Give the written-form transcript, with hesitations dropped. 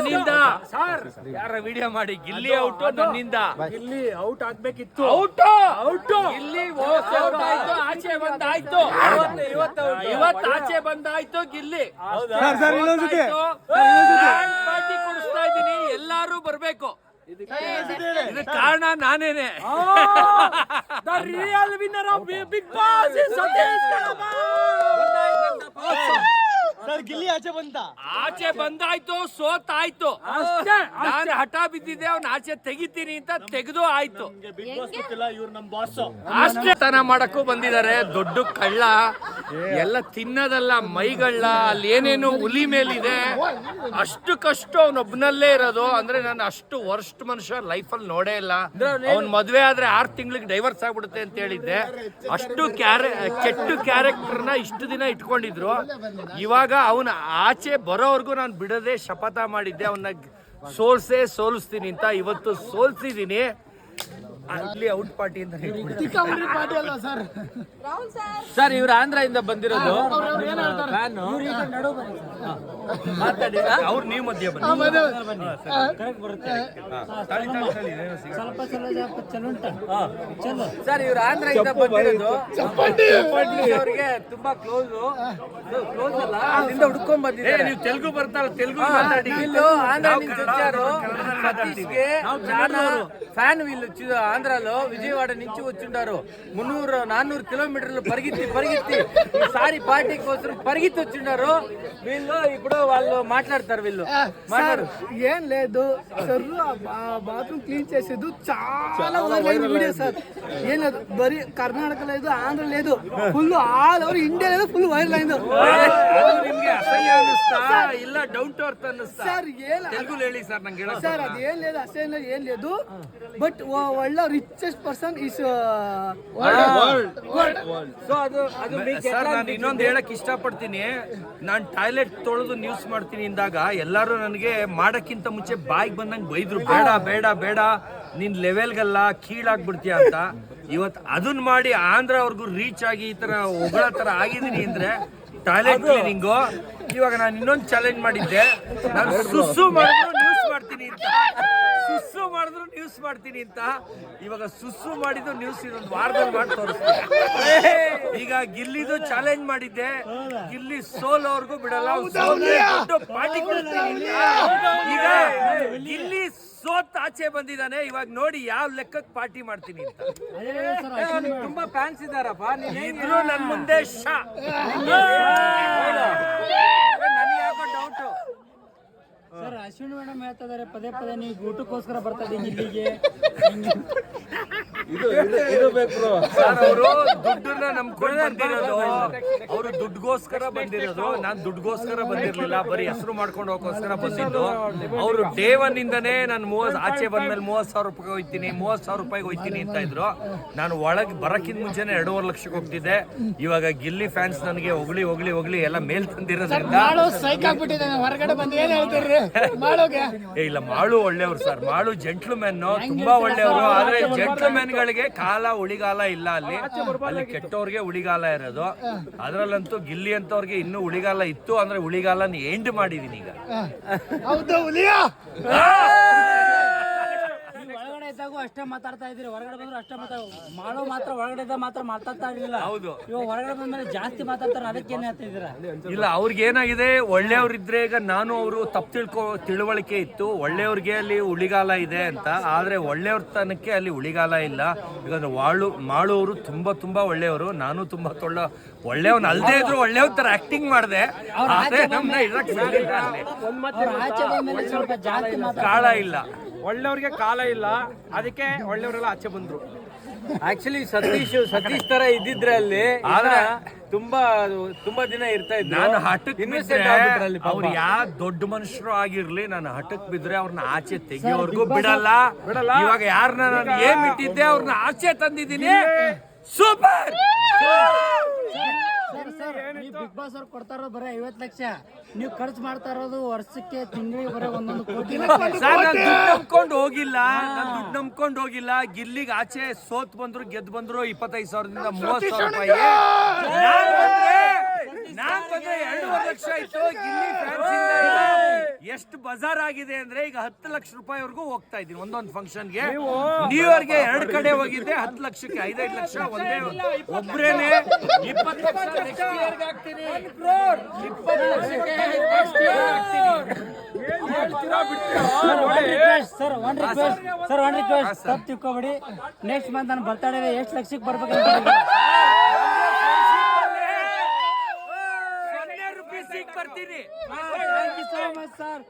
ನನ್ನಿಂದ ಯಾರ ವಿಡಿಯೋ ಮಾಡಿ ಗಿಲ್ಲಿ ಔಟ್ ನನ್ನಿಂದ. ಗಿಲ್ಲಿ ಔಟ್ ಆಗ್ಬೇಕಿತ್ತು. ಔಟ್ ಗಿಲ್ಲಿ ಆಚೆ ಬಂದಾಯ್ತು. ಇವತ್ತು ಆಚೆ ಬಂದಾಯ್ತು ಗಿಲ್ಲಿ. ಪಾರ್ಟಿ ಕೊಡಿಸ್ತಾ ಇದ್ದೀನಿ, ಎಲ್ಲಾರು ಬರ್ಬೇಕು. ಇದಕ್ಕೆ ಕಾರಣ ನಾನೇನೆ. Real winner of Bigg Boss Satish Kadaba. Gilli ಆಚೆ ಬಂದಾಯ್ತು, ಸೋತಾಯ್ತು. ನಾನು ಹಠ ಬಿದ್ದಿದ್ದೆ, ಅವ್ನ ಆಚೆ ತೆಗಿತೀನಿ ಅಂತ ತೆಗೆದು ಆಯ್ತು. ಅಷ್ಟೇ ತನ ಮಾಡಕ್ಕೂ ಬಂದಿದ್ದಾರೆ. ದೊಡ್ಡ ಕಳ್ಳ ಎಲ್ಲ ತಿನ್ನೋದಲ್ಲ, ಮೈಗಳ್ಳ. ಅಲ್ಲಿ ಏನೇನು ಹುಲಿ ಮೇಲಿದೆ ಅಷ್ಟಕ್ಕಷ್ಟು ಅವನೊಬ್ಬನಲ್ಲೇ ಇರೋದು. ಅಂದ್ರೆ ನಾನು ಅಷ್ಟು ವರ್ಸ್ಟ್ ಮನುಷ್ಯ ಲೈಫಲ್ಲಿ ನೋಡೇ ಇಲ್ಲ. ಅವ್ನ್ ಮದ್ವೆ ಆದ್ರೆ 6 ತಿಂಗಳಿಗೆ ಡೈವರ್ಸ್ ಆಗ್ಬಿಡುತ್ತೆ ಅಂತ ಹೇಳಿದ್ದೆ. ಅಷ್ಟು ಕೆಟ್ಟ ಕ್ಯಾರೆಕ್ಟರ್ನ ಇಷ್ಟು ದಿನ ಇಟ್ಕೊಂಡಿದ್ರು. ಇವಾಗ ಅವನ ಆಚೆ ಬರೋವರೆಗೂ ನಾನು ಬಿಡದೆ ಶಪಥ ಮಾಡಿದ್ದೆ, ಅವನ್ನ ಸೋಲಿಸ್ತೀನಿ ಅಂತ. ಇವತ್ತು ಸೋಲ್ಸಿದ್ದೀನಿ. ಅಲ್ಲಿ ಔಟ್ ಪಾರ್ಟಿ ಅಂತ ಸರ್. ಇವ್ರು ಆಂಧ್ರದಿಂದ ಬಂದಿರೋದು. ಅವ್ರು ನೀವು ಮಧ್ಯ ಸರ್. ಇವ್ರು ಆಂಧ್ರದಿಂದ ಬಂದಿರೋದು. ಅವ್ರಿಗೆ ತುಂಬಾ ಕ್ಲೋಸ್ ಅಲ್ಲ, ಅಲ್ಲಿಂದ ಹುಡ್ಕೊಂಡ್ ಬಂದಿದ್ದಾರೆ. ನೀವು ತೆಲುಗು ಬರ್ತಾರ, ತೆಲುಗು సతీష్కి చాలా ఫ్యాన్ వీళ్ళు ఆంధ్రాలో విజయవాడ నుంచి వచ్చిండారు. 300-400 కిలోమీటర్లు పరిగెత్తి ఈసారి పార్టీ కోసం పరిగెత్తి వచ్చిండారు వీళ్ళు. ఇప్పుడు వాళ్ళు మాట్లాడతారు. వీళ్ళు ఏం లేదు సార్, బాత్రూమ్ క్లీన్ చేసేది చాలా వీడియో సార్. ఏం లేదు, బరీ కర్ణాటక లేదు, ఆంధ్ర లేదు, ఫుల్ ఆల్ ఓవర్ ఇండియా లేదు, ಫುಲ್ ವೈರಲ್ ಆಯ್ತು. ನಿಮ್ಗೆ ಅಸಹ್ಯ ಅನ್ನಿಸ್ತಾ ಇಲ್ಲ ಡೌನ್ ಟು ಅರ್ತ್ ಅನ್ನಿಸ್ತಾ? ಸರ್ ಏನ್ ತೆಲುಗು ಹೇಳಿ ಸರ್ ನಂಗೆ. ಸರ್ ಅದೇನ್ లేదు, ಅಸಹ್ಯ ಏನ್ లేదు, ಬಟ್ ಒಳ್ಳೆ richest person is world. So ಅದು ಸರ್ ನಾನು ಇನ್ನೊಂದು ಹೇಳಕ್ ಇಷ್ಟಪಡ್ತೀನಿ. ನಾನು ಟಾಯ್ಲೆಟ್ ತೊಳೆದು ನ್ಯೂಸ್ ಮಾಡ್ತೀನಿ ಇಂದಾಗ ಎಲ್ಲರೂ ನನಗೆ ಮಾಡಕ್ಕಿಂತ ಮುಂಚೆ ಬಾಯಿಗೆ ಬಂದಂಗೆ ಬೈದ್ರು, ಬೇಡ ಬೇಡ ಬೇಡ ನಿನ್ ಲೆವೆಲ್ಗಲ್ಲ, ಕೀಳಾಗ್ಬಿಡ್ತೀಯ ಅಂತ. ಇವತ್ತು ಅದನ್ನ ಮಾಡಿ ಆಂಧ್ರವರೆಗೂ ರೀಚ್ ಆಗಿ ಈ ತರ ಹೊಗಳ ತರ ಆಗಿದ್ದೀನಿ ಅಂದ್ರೆ ಟಾಯ್ಲೆಟ್ ಕ್ಲೀನಿಂಗು. ಇವಾಗ ನಾನು ಇನ್ನೊಂದು ಚಾಲೆಂಜ್ ಮಾಡಿದ್ದೆ, ನಾನು ಸುಸ್ಸು ಮಾಡಿದ್ರು ನ್ಯೂಸ್ ಮಾಡ್ತೀನಿ ಅಂತ. ಸುಸ್ಸು ಮಾಡಿದ್ರು ನ್ಯೂಸ್ ಮಾಡ್ತೀನಿ ಅಂತ. ಇವಾಗ ಸುಸ್ಸು ಮಾಡಿದ್ದು ನ್ಯೂಸ್ ಇದೊಂದು ವಾರದಲ್ಲಿ ಮಾಡಿ ತೋರಿಸ್ತೀನಿ. ಈಗ ಗಿಲ್ಲಿದು ಚಾಲೆಂಜ್ ಮಾಡಿದ್ದೆ, ಗಿಲ್ಲಿ ಸೋಲೋರ್ಗೂ ಬಿಡಲ್ಲ, ಪಾರ್ಟಿ ಕೊಡ್ತೀನಿ. ಈಗ ಗಿಲ್ಲಿ ಸೋತ್ ಆಚೆ ಬಂದಿದ್ದಾನೆ. ಇವಾಗ ನೋಡಿ ಯಾವ ಲೆಕ್ಕಕ್ಕೆ ಪಾರ್ಟಿ ಮಾಡ್ತೀನಿ ಅಂತ. ತುಂಬಾ ಫ್ಯಾನ್ಸ್ ಇದಾರಪ್ಪ. ಇದ್ರು ನನ್ ಮುಂದೆ ನನಗೆ ಯಾಕೋ ಡೌಟ್ ಸರ್. ಅಶ್ವಿನಿ ಮೇಡಮ್ ಹೇಳ್ತಾ ಇದಾರೆ ಪದೇ ಪದೇ ನೀವು ಊಟಕ್ಕೋಸ್ಕರ ಬರ್ತಾ ಇದ್ದೀನಿ ಇಲ್ಲಿಗೆ. ಅವರು ದುಡ್ಡನ್ನ ನಂಬ್ಕೊಂಡು ಬಂದಿರೋದು, ಅವರು ದುಡ್ಗೋಸ್ಕರ ಬಂದಿರೋದು. ನಾನ್ ದುಡ್ಗೋಸ್ಕರ ಬಂದಿರ್ಲಿಲ್ಲ, ಬರೀ ಹೆಸರು ಮಾಡ್ಕೊಂಡು ಹೋಗೋಸ್ಕರ ಬಂದಿದ್ದು. ಅವರು ಡೇ 1 ಇಂದನೇ ನಾನು ಆಚೆ ಬಂದ್ಮೇಲೆ 30,000 ರೂಪಾಯಿ ಹೋಯ್ತೀನಿ, 30,000 ರೂಪಾಯಿಗೆ ಹೋಯ್ತೀನಿ ಅಂತ ಇದ್ರು. ನಾನು ಒಳಗೆ ಬರಕ್ಕಿಂತ ಮುಂಚೆನೆ 2.5 ಲಕ್ಷಕ್ಕೆ ಹೋಗ್ತಿದ್ದೆ. ಇವಾಗ ಗಿಲ್ಲಿ ಫ್ಯಾನ್ಸ್ ನನಗೆ ಹೊಗಳಿ ಹೊಗಳಿ ಹೊಗಳಿ ಎಲ್ಲ ಮೇಲ್ ತಂದಿರೋದ್ರಿಂದ ಹೊರಗಡೆ ಬಂದು ಏನ್ ಹೇಳ್ತೀರಿ? ಇಲ್ಲ, ಮಾಳು ಒಳ್ಳೆಯವ್ರು ಸರ್. ಮಾಳು ಜೆಂಟ್ಲ್ಮ್ಯಾನ್, ತುಂಬಾ ಒಳ್ಳೆಯವರು. ಆದ್ರೆ ಜೆಂಟ್ಲ್ಮ್ಯಾನ್ ಗಳಿಗೆ ಕಾಲ ಉಳಿಗಾಲ ಇಲ್ಲ. ಅಲ್ಲಿ ಕೆಟ್ಟವ್ರಿಗೆ ಉಳಿಗಾಲ ಇರೋದು. ಅದ್ರಲ್ಲಂತೂ ಗಿಲ್ಲಿ ಅಂತವ್ರಿಗೆ ಇನ್ನೂ ಉಳಿಗಾಲ ಇತ್ತು ಅಂದ್ರೆ ಉಳಿಗಾಲ ಎಂಡ್ ಮಾಡಿದೀನಿ ಈಗ. ಒಳಗಡೆ ಇದ್ದಾಗೂ ಅಷ್ಟೇ ಮಾತಾಡ್ತಾ ಇದ್ರಿ, ಹೊರಗಡೆ ಬಂದ್ರು ಅಷ್ಟೇ ಮಾಡೋ ಮಾತ್ರ ಒಳಗಡೆ ಮಾತ್ರ ಮಾತಾಡ್ತಾ ಇರ್ಲಿಲ್ಲ. ಹೌದು, ಇವಾಗ ಹೊರಗಡೆ ಬಂದ್ಮೇಲೆ ಜಾಸ್ತಿ ಮಾತಾಡ್ತಾರೆ. ಅದಕ್ಕೆ ಏನ್ ಹೇಳ್ತಾ ಇದ್ದೀರಾ? ಇಲ್ಲ, ಅವ್ರಿಗೆ ಏನಾಗಿದೆ, ಒಳ್ಳೆಯವ್ರಿದ್ರೆ ಈಗ ನಾನು ಅವರು ತಪ್ಪು ತಿಳುವಳಿಕೆ ಇತ್ತು, ಒಳ್ಳೆಯವ್ರಿಗೆ ಅಲ್ಲಿ ಉಳಿಗಾಲ ಇದೆ ಅಂತ. ಆದ್ರೆ ಒಳ್ಳೆಯವ್ರ ತನಕ್ಕೆ ಅಲ್ಲಿ ಉಳಿಗಾಲ ಇಲ್ಲ. ಯಾಕಂದ್ರೆ ಮಾಳು ಅವರು ತುಂಬಾ ತುಂಬಾ ಒಳ್ಳೆಯವರು. ನಾನು ತುಂಬಾ ಒಳ್ಳೆಯವನ್ ಅಲ್ದೇ ಇದ್ರು ಒಳ್ಳೆಯವ್ರ ತರ ಆಕ್ಟಿಂಗ್ ಮಾಡಿದೆ. ಕಾಳ ಇಲ್ಲ, ಒಳ್ಳೆಯವ್ರಿಗೆ ಕಾಲ ಇಲ್ಲ, ಅದಕ್ಕೆ ಒಳ್ಳೆಯವರೆಲ್ಲ ಆಚೆ ಬಂದ್ರು. ಆಕ್ಚುಲಿ ಸತೀಶ್ ತರ ಇದ್ದಿದ್ರೆ ಅಲ್ಲಿ ಆದ್ರೆ ತುಂಬಾ ದಿನ ಇರ್ತಾ ಇದ್ರು. ನಾನು ಹಠಕ್ಕೆ ಬಿದ್ರೆ ಅವ್ರು ಯಾವ ದೊಡ್ಡ ಮನುಷ್ಯರು ಆಗಿರ್ಲಿ, ನಾನು ಹಠಕ್ ಬಿದ್ರೆ ಅವ್ರನ್ನ ಆಚೆ ತೆಗಿಯೋರ್ಗೂ ಬಿಡಲ್ಲ. ಇವಾಗ ಯಾರನ್ನ ನಾನು ಏನ್ ಇಟ್ಟಿದ್ದೆ ಅವ್ರನ್ನ ಆಚೆ ತಂದಿದ್ದೀನಿ. ಸೂಪರ್. ಬಿಗ್ ಬಾಸ್ ಅವ್ರು ಕೊಡ್ತಾ ಇರೋದು ಬರೀ 50 ಲಕ್ಷ, ನೀವು ಖರ್ಚು ಮಾಡ್ತಾ ಇರೋದು ವರ್ಷಕ್ಕೆ ತಿಂಗಳಿಗೆ ಬರೀ 1 ಕೋಟಿ. ಸರ್, ನಾನು ದುಡ್ಡು ನಂಬ್ಕೊಂಡು ಹೋಗಿಲ್ಲ. ಗಿಲ್ಲಿಗೆ ಆಚೆ ಸೋತ್ ಬಂದ್ರು ಗೆದ್ದು ಬಂದ್ರು 25,000ದಿಂದ 30,000 ರೂಪಾಯಿ. ನಾನ್ ಬಂದ್ರೆ 2.5 ಲಕ್ಷ ಇತ್ತು. ಗಿಲ್ಲಿ ಫ್ಯಾನ್ಸ್ ಎಷ್ಟು ಬಜಾರ್ ಆಗಿದೆ ಅಂದ್ರೆ ಈಗ 10 ಲಕ್ಷ ರೂಪಾಯಿವರೆಗೂ ಹೋಗ್ತಾ ಇದೀನಿ ಒಂದೊಂದು ಫಂಕ್ಷನ್ಗೆ. ನ್ಯೂ ಇಯರ್ಗೆ 2 ಕಡೆ ಹೋಗಿದ್ದೆ 10 ಲಕ್ಷಕ್ಕೆ 5-5 ಲಕ್ಷ ಒಂದೇ ಒಬ್ರೇನೆ. 20 ಲಕ್ಷ next year ಗೆ ಹಾಕ್ತೀನಿ. 20 ಲಕ್ಷಕ್ಕೆ next year ಗೆ ಹಾಕ್ತೀನಿ. ಸರ್ ಒನ್ ರಿಕ್ವೆಸ್ಟ್ ತಪ್ಪು ತಿಳ್ಕೊಬೇಡಿ. ನೆಕ್ಸ್ಟ್ ಮಂತ್ ನಾನು ಬರ್ತಾಡೆ ಎಷ್ಟು ಲಕ್ಷಕ್ಕೆ ಬರ್ಬೇಕಂತ ₹0 ಬರ್ತೀನಿ. Thank you so much sir.